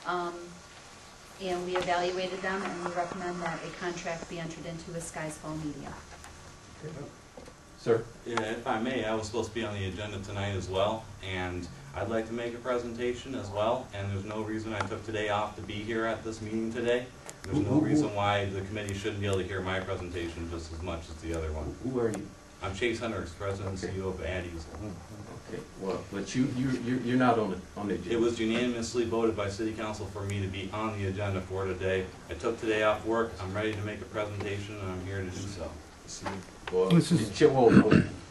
And we evaluated them, and we recommend that a contract be entered into with Skies Fall Media. Sir? Yeah, if I may, I was supposed to be on the agenda tonight as well, and I'd like to make a presentation as well, and there's no reason I took today off to be here at this meeting today. There's no reason why the committee shouldn't be able to hear my presentation just as much as the other one. Who are you? I'm Chase Hendricks, President and CEO of Addie's. Okay, well, but you're not on the agenda. It was unanimously voted by City Council for me to be on the agenda for today. I took today off work, I'm ready to make a presentation, and I'm here to do so. Well,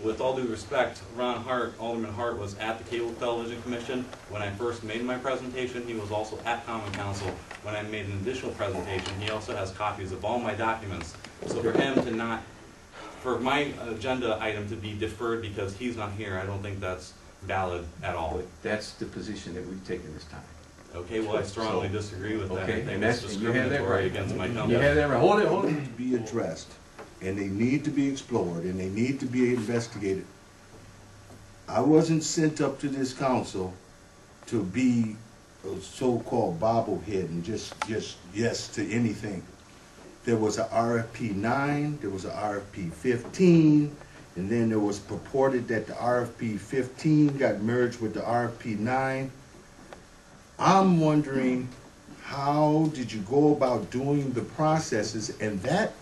With all due respect, Alderman Hart was at the Cable Television Commission when I first made my presentation. He was also at Common Council when I made an additional presentation. He also has copies of all my documents. So for him to not, for my agenda item to be deferred because he's not here, I don't think that's valid at all. But that's the position that we've taken this time. Okay, well, I strongly disagree with that. Okay, I think and it's that's, you have that discriminatory right. against my company. You have that right. Hold it. Need to be addressed, and they need to be explored, and they need to be investigated. I wasn't sent up to this council to be a so-called bobblehead and just yes to anything. There was a RFP 9, there was a RFP 15, and then there was purported that the RFP 15 got merged with the RFP 9. I'm wondering, how did you go about doing the processes? And that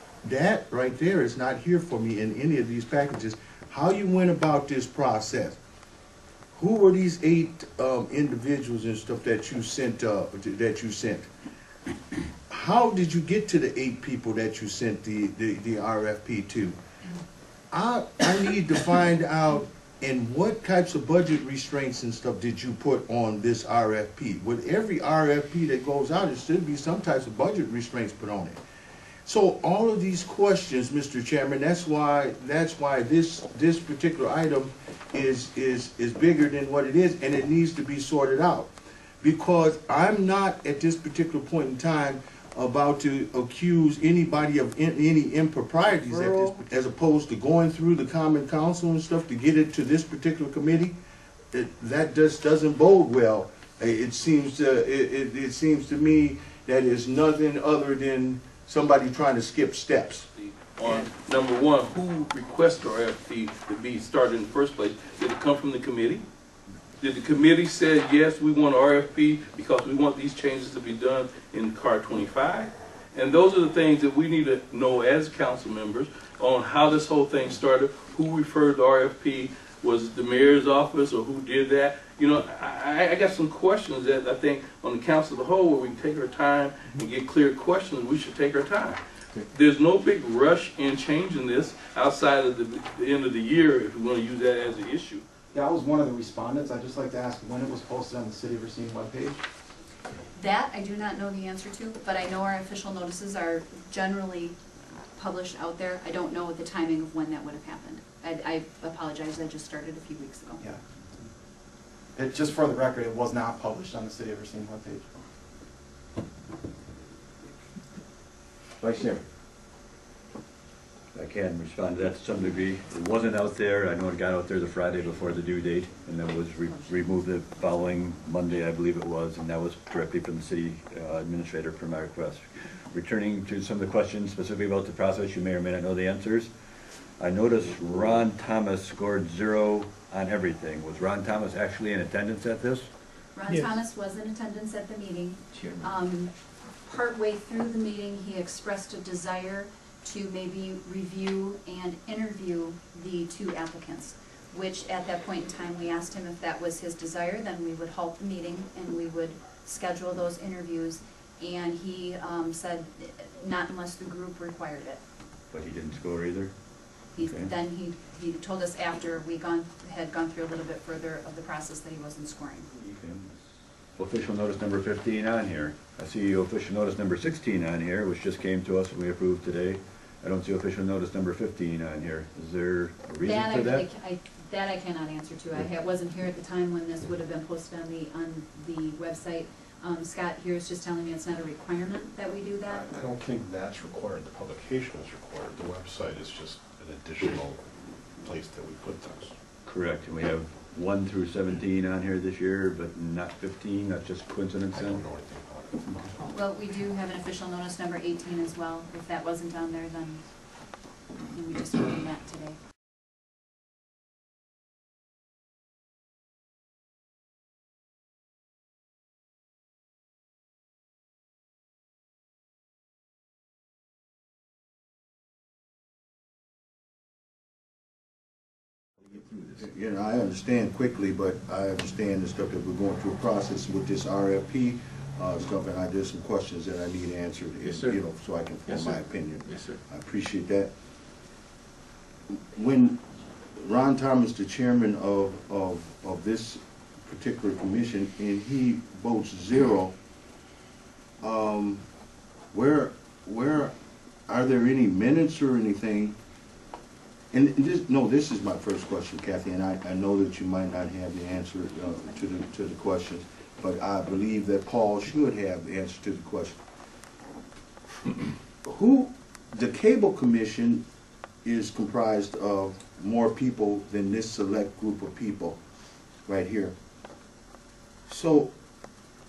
right there is not here for me in any of these packages. How you went about this process? Who were these 8 individuals and stuff that you sent? How did you get to the 8 people that you sent the RFP to? I need to find out, and what types of budget restraints and stuff did you put on this RFP? With every RFP that goes out, there should be some types of budget restraints put on it. So all of these questions, Mr. Chairman, that's why this particular item is bigger than what it is, and it needs to be sorted out. Because I'm not at this particular point in time about to accuse anybody of any improprieties at this, as opposed to going through the Common Council and stuff to get it to this particular committee. That just doesn't bode well. It seems to me that is nothing other than somebody trying to skip steps. On number one, who requested RFP to be started in the first place? Did it come from the committee? Did the committee say, yes, we want RFP because we want these changes to be done in CAR 25? And those are the things that we need to know as council members on how this whole thing started, who referred the RFP, was it the mayor's office or who did that? You know, I got some questions that I think on the council as a whole, where we can take our time and get clear questions, we should take our time. There's no big rush in changing this outside of the end of the year if we want to use that as an issue. Yeah, I was one of the respondents. I'd just like to ask when it was posted on the City of Racine webpage. That I do not know the answer to, but I know our official notices are generally published out there. I don't know the timing of when that would have happened. I apologize, I just started a few weeks ago. Yeah. Just for the record, it was not published on the City of Racine webpage. Vice Chairman. I can respond to that to some degree. It wasn't out there. I know it got out there the Friday before the due date, and then was removed the following Monday, I believe it was, and that was directly from the city administrator per my request. Returning to some of the questions specifically about the process, you may or may not know the answers. I noticed Ron Thomas scored 0 on everything. Was Ron Thomas actually in attendance at this? Ron Thomas was in attendance at the meeting. Partway through the meeting, he expressed a desire to maybe review and interview the 2 applicants, which at that point in time we asked him if that was his desire, then we would halt the meeting and we would schedule those interviews, and he said not unless the group required it. But he didn't score either? Then he told us after we had gone through a little bit further of the process that he wasn't scoring. Official notice number 15 on here. I see official notice number 16 on here, which just came to us and we approved today. I don't see official notice number 15 on here. Is there a reason for that? That I cannot answer to. I wasn't here at the time when this would have been posted on the website. Scott here is just telling me it's not a requirement that we do that. I don't think that's required. The publication is required. The website is just an additional place that we put things. Correct. And we have 1 through 17 on here this year, but not 15. That's just coincidence I then? don't know anything about it. Well, we do have an official notice number 18 as well. If that wasn't on there, then we just opened that today. You know, I understand quickly, but I understand the stuff that we're going through a process with this RFP stuff, and there's some questions that I need answered, Yes, sir. you know, so I can form Yes, my sir. opinion. Yes, sir. I appreciate that. When Ron Thomas, the chairman of this particular commission, and he votes 0, where are there any minutes or anything? And this is my first question, Kathy, and I know that you might not have the answer to the question, but I believe that Paul should have the answer to the question. The Cable Commission is comprised of more people than this select group of people right here. So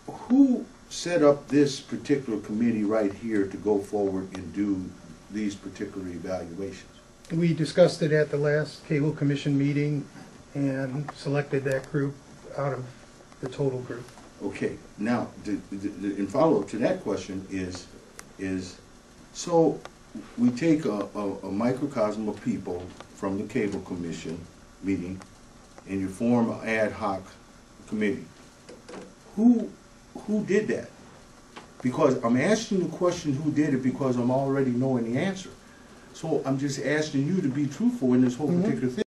who set up this particular committee right here to go forward and do these particular evaluations? We discussed it at the last Cable Commission meeting and selected that group out of the total group. Okay, now, in follow-up to that question is so we take a microcosm of people from the Cable Commission meeting and you form an ad hoc committee. Who did that? Because I'm asking the question who did it because I'm already knowing the answer. So I'm just asking you to be truthful in this whole particular thing.